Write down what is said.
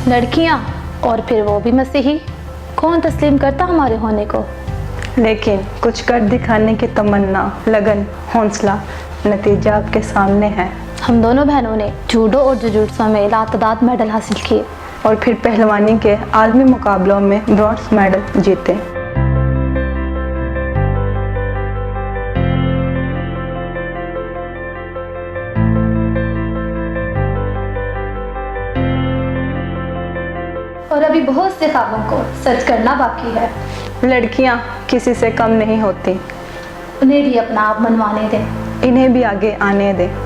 लड़कियां और फिर वो भी मसीही, कौन तस्लीम करता हमारे होने को। लेकिन कुछ कर दिखाने की तमन्ना, लगन, हौसला, नतीजा आपके सामने है। हम दोनों बहनों ने जूडो और जुजुत्सु में लातदाद मेडल हासिल किए और फिर पहलवानी के आलमी मुकाबलों में ब्रॉन्ज मेडल जीते। और अभी बहुत से ख्वाबों को सच करना बाकी है। लड़कियां किसी से कम नहीं होती, उन्हें भी अपना आप मनवाने दें। इन्हें भी आगे आने दें।